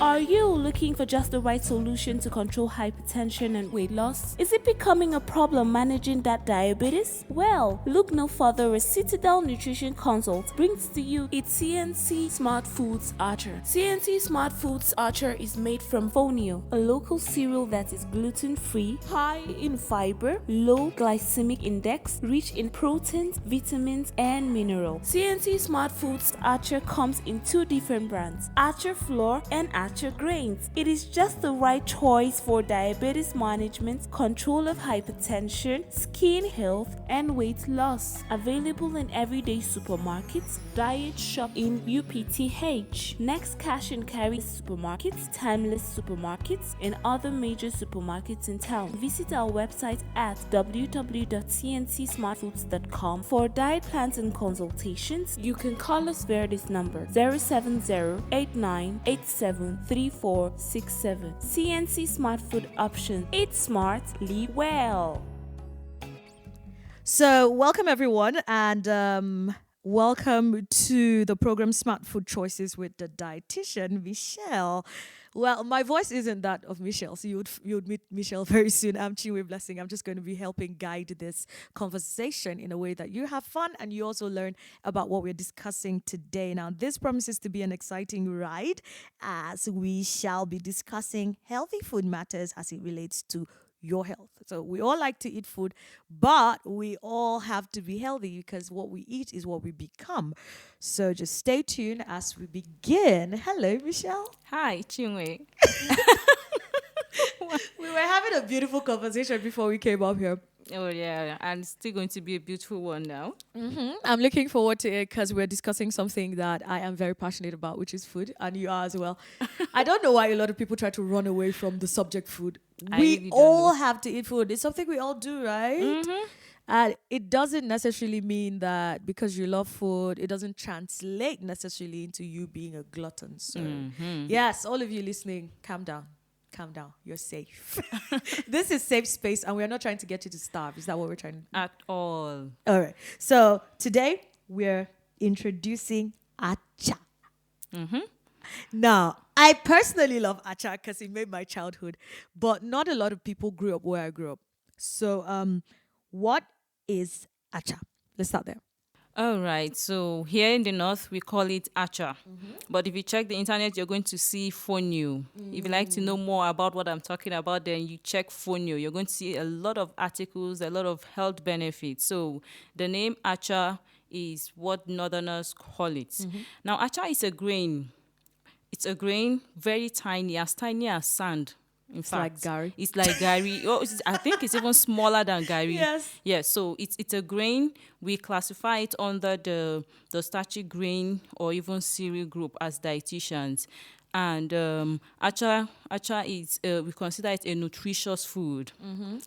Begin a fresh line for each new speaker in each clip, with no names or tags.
Are you looking for just the right solution to control hypertension and weight loss? Is it becoming a problem managing that diabetes? Well, look no further as Citadel Nutrition Consult brings to you its CNC SMARTFOODS ACHA. CNC SMARTFOODS ACHA is made from fonio, a local cereal that is gluten-free, high in fiber, low glycemic index, rich in proteins, vitamins, and minerals. CNC SMARTFOODS ACHA comes in two different brands, ACHA Flour and ACHA Grains. It is just the right choice for diabetes management, control of hypertension, skin health, and weight loss. Available in everyday supermarkets, Diet Shop in UPTH, Next Cash and Carry supermarkets, Timeless supermarkets, and other major supermarkets in town. Visit our website at www.cncsmartfoods.com for diet plans and consultations. You can call us via this number 070-8987-3467. CNC Smart Food Option. Eat smart, live well.
So, welcome everyone, and welcome to the program Smart Food Choices with the Dietician Michelle. Well, my voice isn't that of Michelle, so you would meet Michelle very soon. I'm Chinwe Blessing. I'm just going to be helping guide this conversation in a way that you have fun and you also learn about what we're discussing today. Now, this promises to be an exciting ride as we shall be discussing healthy food matters as it relates to your health. So we all like to eat food, but we all have to be healthy because what we eat is what we become. So just stay tuned as we begin. Hello, Michelle.
Hi, Chinwe.
We were having a beautiful conversation before we came up here.
Oh, yeah, and it's still going to be a beautiful one now.
I'm looking forward to it because we're discussing something that I am very passionate about, which is food, and you are as well. I don't know why a lot of people try to run away from the subject food. We
really
all have to eat food. It's something we all do, right? And it doesn't necessarily mean that because you love food, it doesn't translate necessarily into you being a glutton. So, yes, all of you listening, calm down. Calm down. You're safe. This is safe space, and we're not trying to get you to starve. Is that what we're trying to do?
At all.
All right. So today we're introducing acha. Now, I personally love acha because it made my childhood, but not a lot of people grew up where I grew up. So, what is acha? Let's start there.
All right. So here in the north, we call it acha. But if you check the internet, you're going to see fonio. If you'd like to know more about what I'm talking about, then you check fonio. You're going to see a lot of articles, a lot of health benefits. So the name acha is what northerners call it. Now, acha is a grain. It's a grain, very tiny, as tiny as sand. In fact,
like gari.
It's like gari. I think it's even smaller than gari.
Yes.
Yeah, so it's a grain. We classify it under the starchy grain or even cereal group as dietitians. And acha is, we consider it a nutritious food.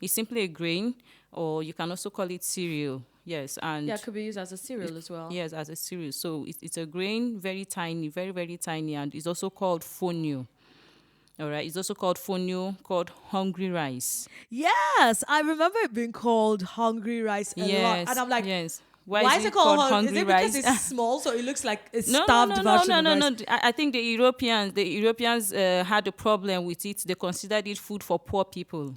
It's simply a grain, or you can also call it cereal. Yes, and
Yeah, it could be used as a cereal as well.
yes, as a cereal. So it's a grain, very tiny, very, very tiny, and it's also called fonio. All right, it's also called fonio, called hungry rice.
Yes, I remember it being called hungry rice a lot. And I'm like,
yes.
why is it called hungry? Is it because
rice?
it's small, so it looks like a
No.
starved version of rice?
I think the Europeans had a problem with it. They considered it food for poor people.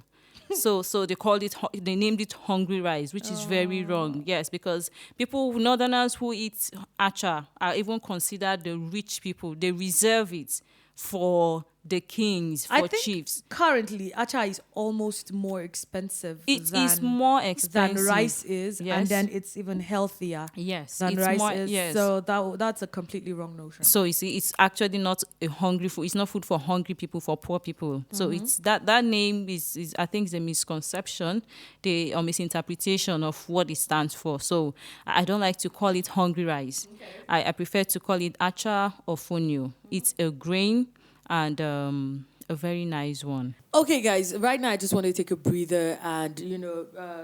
So they named it hungry rice, which is very wrong. Yes, because northerners who eat acha are even considered the rich people. They reserve it for the kings, for
I think
chiefs.
currently acha is almost more expensive.
It is more expensive
than rice is,
Yes.
and then it's even healthier.
Yes,
than
it's
rice
more,
is.
yes.
So that's a completely wrong notion.
So you see, it's actually not a hungry food. It's not food for hungry people, for poor people. So it's that name is I think is a misconception, or misinterpretation of what it stands for. So I don't like to call it hungry rice. Okay. I prefer to call it acha or fonio. It's a grain and a very nice one.
Okay, guys, right now I just want to take a breather and,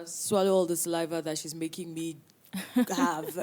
swallow all the saliva that she's making me have.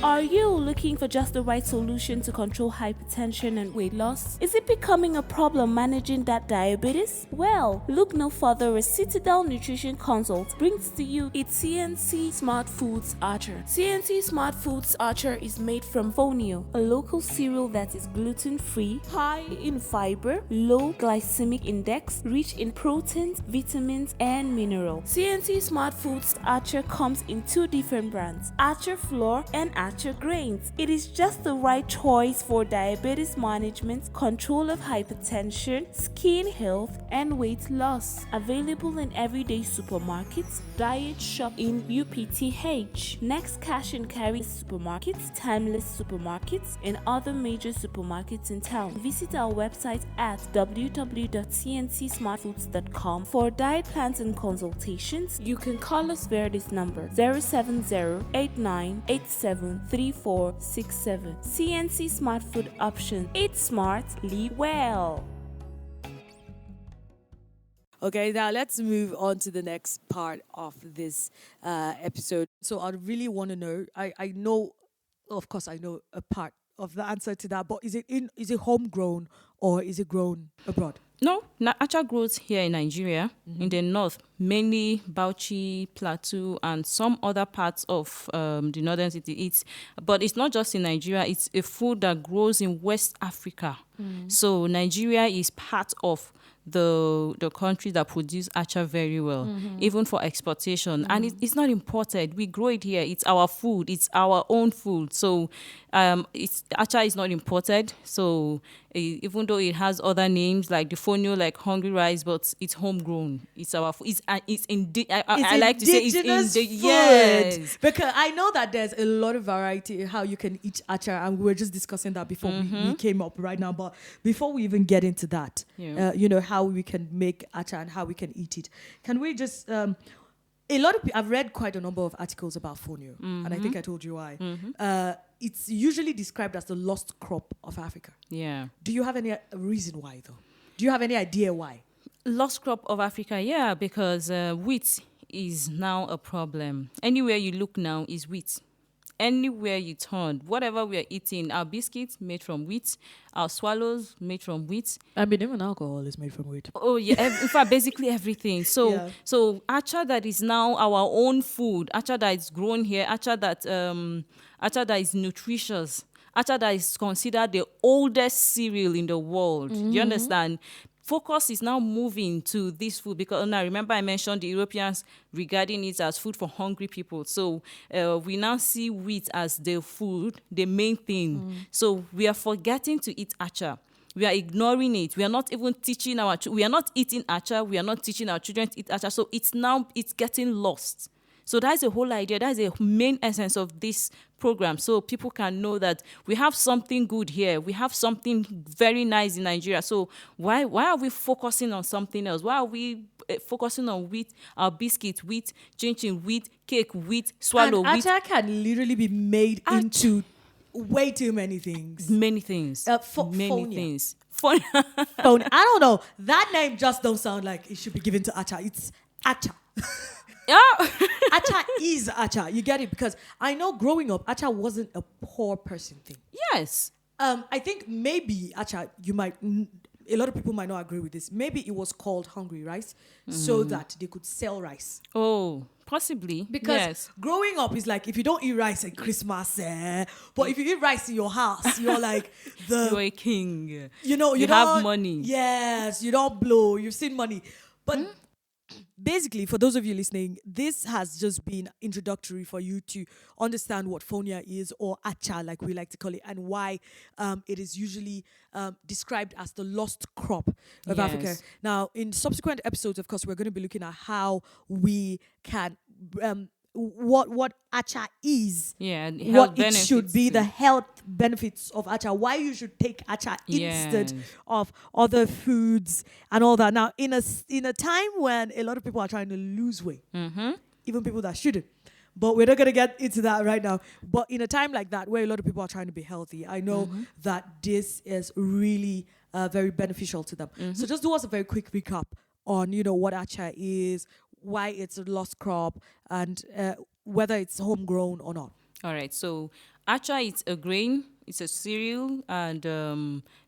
Are you looking for just the right solution to control hypertension and weight loss? Is it becoming a problem managing that diabetes? Well, look no further as Citadel Nutrition Consult brings to you its CNC SMARTFOODS ACHA. CNC SMARTFOODS ACHA is made from fonio, a local cereal that is gluten-free, high in fiber, low glycemic index, rich in proteins, vitamins, and minerals. CNC SMARTFOODS ACHA comes in two different brands, ACHA Flour and ACHA Grains. It is just the right choice for diabetes management, control of hypertension, skin health, and weight loss. Available in everyday supermarkets, Diet Shop in UPTH, Next Cash and Carry supermarkets, Timeless supermarkets, and other major supermarkets in town. Visit our website at www.cncsmartfoods.com for diet plans and consultations. You can call us via this number 070-8987-3467. CNC Smart Food Option. Eat smart, live well.
Okay, now let's move on to the next part of this episode. So I really want to know, I know, of course, I know a part of the answer to that, but is it homegrown or is it grown abroad?
No, ACHA grows here in Nigeria, in the north, mainly Bauchi, Plateau, and some other parts of the northern city. But it's not just in Nigeria, it's a food that grows in West Africa. So Nigeria is part of the country that produce ACHA very well, even for exportation. And it's not imported. We grow it here. It's our food. It's our own food. So ACHA is not imported. So even though it has other names like the fonio, like hungry rice, but it's homegrown. It's our food. I like to say it's
indigenous food.
Yes.
Because I know that there's a lot of variety in how you can eat ACHA, and we were just discussing that before we came up right now. But before we even get into that, how we can make ACHA and how we can eat it, can we just a lot of I've read quite a number of articles about fonio, and I think I told you why. It's usually described as the lost crop of Africa.
Yeah.
Do you have any reason why, though? Do you have any idea why?
Lost crop of Africa, yeah, because wheat is now a problem. Anywhere you look now is wheat. Anywhere you turn, whatever we are eating, our biscuits made from wheat, our swallows made from wheat.
I mean, even alcohol is made from wheat.
Oh yeah, in fact, basically everything. So ACHA that is now our own food, ACHA that is grown here, ACHA that is nutritious, ACHA that is considered the oldest cereal in the world. You understand? Focus is now moving to this food because now remember I mentioned the Europeans regarding it as food for hungry people. So we now see wheat as the food, the main thing. So we are forgetting to eat ACHA. We are ignoring it. We are not even teaching we are not eating ACHA. We are not teaching our children to eat ACHA. So it's getting lost. So that's the whole idea. That's the main essence of this program. So people can know that we have something good here. We have something very nice in Nigeria. So why are we focusing on something else? Why are we focusing on wheat, our biscuit, wheat, chin-chin, wheat, cake, wheat, swallow,
and
wheat?
ACHA can literally be made into way too many things.
Many things. Many things.
Phone. I don't know. That name just don't sound like it should be given to ACHA. It's ACHA. ACHA is ACHA. You get it? Because I know growing up, ACHA wasn't a poor person thing.
Yes.
I think maybe ACHA, a lot of people might not agree with this. Maybe it was called hungry rice so that they could sell rice.
Oh, possibly.
Because growing up is like, if you don't eat rice at Christmas, but if you eat rice in your house, you're like
you're a king.
You
have money.
Yes, you don't blow. You've seen money. But basically, for those of you listening, this has just been introductory for you to understand what fonio is, or ACHA, like we like to call it, and why it is usually described as the lost crop of Africa. Now, in subsequent episodes, of course, we're going to be looking at how we can what ACHA is, what it should be, the health benefits of ACHA, why you should take ACHA instead of other foods and all that. Now, in a time when a lot of people are trying to lose weight, even people that shouldn't, but we're not going to get into that right now. But in a time like that, where a lot of people are trying to be healthy, I know that this is really very beneficial to them. So just do us a very quick recap on, what ACHA is, why it's a lost crop, and whether it's homegrown or not.
All right. So Acha is a grain. It's a cereal, and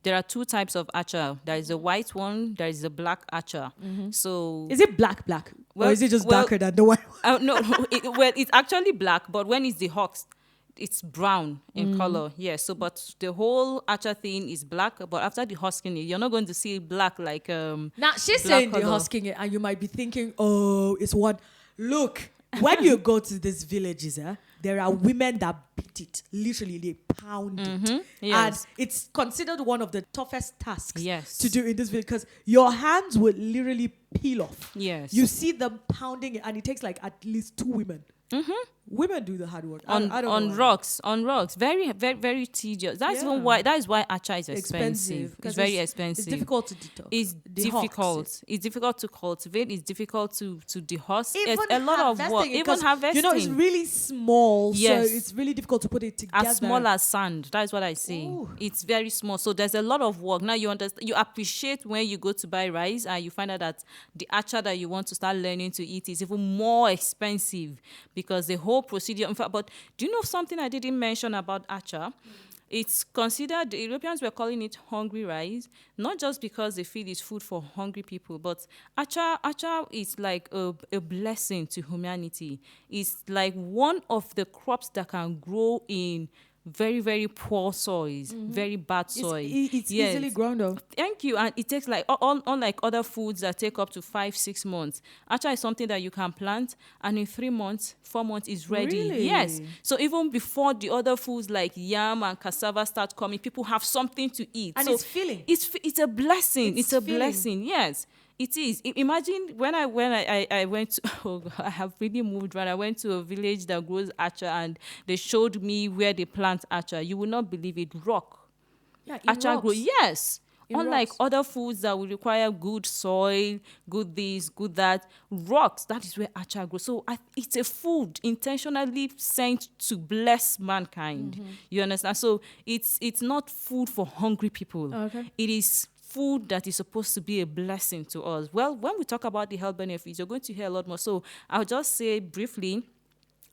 there are two types of acha. There is a white one. There is a black acha. So
Is it black?
Well-
or is it just
well-
darker than the white one?
no, it's actually black, but when it's dehusked, it's brown in color. Yeah. So, but the whole acha thing is black. But after dehusking it, you're not going to see it black like
Now, she's
black
saying they're
color.
husking it, and you might be thinking, oh, it's one. Look, when you go to these villages, there are women that beat it. Literally, they pound it.
Yes.
And it's considered one of the toughest tasks
Yes.
to do in this village because your hands would literally peel off.
Yes.
You see them pounding it, and it takes like at least 2 women. Women do the hard work. I don't know
on
why.
rocks, very, very, very tedious. That's even why acha is expensive.
'cause
It's very expensive.
It's difficult to detox.
It's
Dehusk
difficult.
it.
It's difficult to cultivate. It's difficult to dehusk.
Even
It's a lot of work.
harvesting it,
Even
'cause,
harvesting.
You know, it's really small,
Yes.
so it's really difficult to put it together.
as small as sand. That's what I say.
Ooh.
It's very small. So there's a lot of work. Now you understand. You appreciate when you go to buy rice and you find out that the acha that you want to start learning to eat is even more expensive because the whole procedure. In fact, but do you know something I didn't mention about acha? It's considered, the Europeans were calling it hungry rice, not just because they feel it's food for hungry people, but acha is like a blessing to humanity. It's like one of the crops that can grow in very, very poor soils, very bad soil.
It's
Yes.
easily grown though.
Thank you. And it takes like, unlike other foods that take up to 5-6 months, acha is something that you can plant and in 3 months, 4 months is ready.
Really?
Yes. So even before the other foods like yam and cassava start coming, people have something to eat.
And
so
it's filling.
It's a blessing.
It's
It's a
filling.
blessing. Yes. It is. Imagine when I went to, oh God, I have really moved around. I went to a village that grows acha and they showed me where they plant acha. You will not believe it. Rock.
Yeah, it
Acha
rocks.
grow. Yes.
It
Unlike
rocks.
other foods that will require good soil, good this, good that, rocks, that is where acha grows. So it's a food intentionally sent to bless mankind. You understand? So it's not food for hungry people.
Okay.
It is food that is supposed to be a blessing to us. Well, when we talk about the health benefits, you're going to hear a lot more. So I'll just say briefly,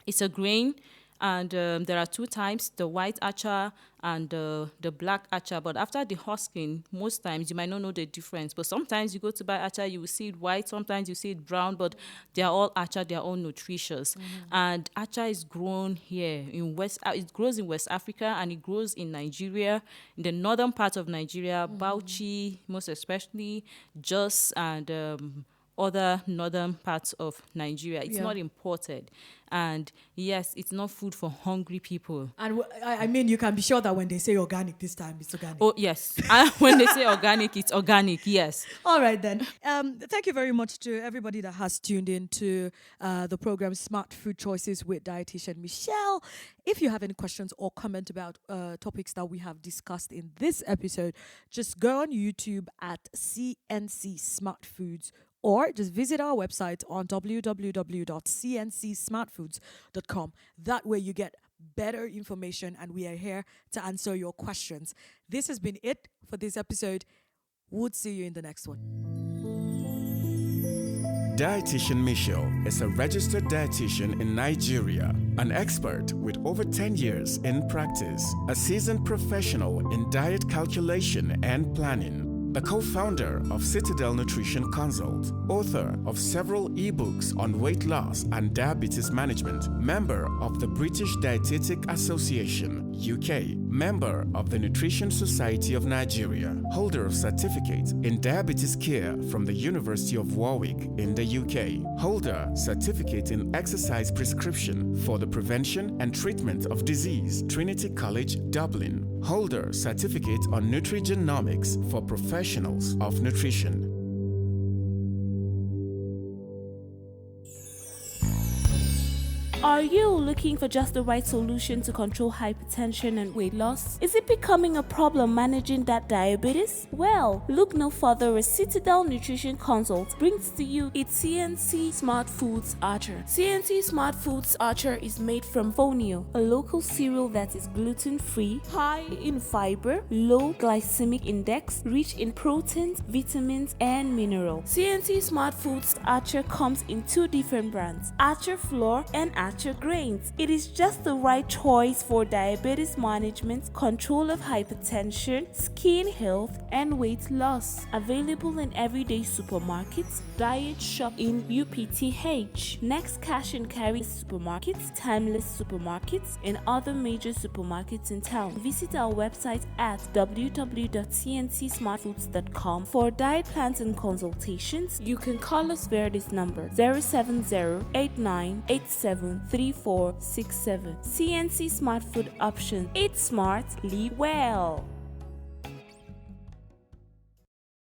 it's a grain. And there are 2 types, the white acha and the black acha. But after the husking, most times you might not know the difference. But sometimes you go to buy acha, you will see it white. Sometimes you see it brown. But they are all acha. They are all nutritious. And acha is grown here in it grows in West Africa and it grows in Nigeria, in the northern part of Nigeria, Bauchi, most especially, Jos and other northern parts of Nigeria. It's
Yeah.
not imported. And yes, it's not food for hungry people.
And I mean, you can be sure that when they say organic this time, it's organic.
Oh, yes. And when they say organic, it's organic, yes.
All right, then. Thank you very much to everybody that has tuned in to the program Smart Food Choices with Dietitian Michelle. If you have any questions or comment about topics that we have discussed in this episode, just go on YouTube at CNC SMARTFOODS or just visit our website on www.cncsmartfoods.com. That way you get better information and we are here to answer your questions. This has been it for this episode. We'll see you in the next one.
Dietitian Michelle is a registered dietitian in Nigeria, an expert with over 10 years in practice, a seasoned professional in diet calculation and planning, a co-founder of Citadel Nutrition Consult, author of several ebooks on weight loss and diabetes management, member of the British Dietetic Association, UK, member of the Nutrition Society of Nigeria, holder of certificate in diabetes care from the University of Warwick in the UK, holder certificate in exercise prescription for the prevention and treatment of disease, Trinity College, Dublin, holder certificate on nutrigenomics for professionals of nutrition.
Are you looking for just the right solution to control hypertension and weight loss? Is it becoming a problem managing that diabetes? Well, look no further as Citadel Nutrition Consult brings to you its CNC SMARTFOODS ACHA. CNC SMARTFOODS ACHA is made from fonio, a local cereal that is gluten-free, high in fiber, low glycemic index, rich in proteins, vitamins, and minerals. CNC SMARTFOODS ACHA comes in 2 different brands, ACHA Flour and ACHA ACHA Grains. It is just the right choice for diabetes management, control of hypertension, skin health, and weight loss. Available in everyday supermarkets, Diet Shop in UPTH, Next Cash and Carry supermarkets, Timeless supermarkets, and other major supermarkets in town. Visit our website at www.cncsmartfoods.com for diet plans and consultations. You can call us via this number 070-8987-3467. CNC Smart Food Option. Eat smart, live well.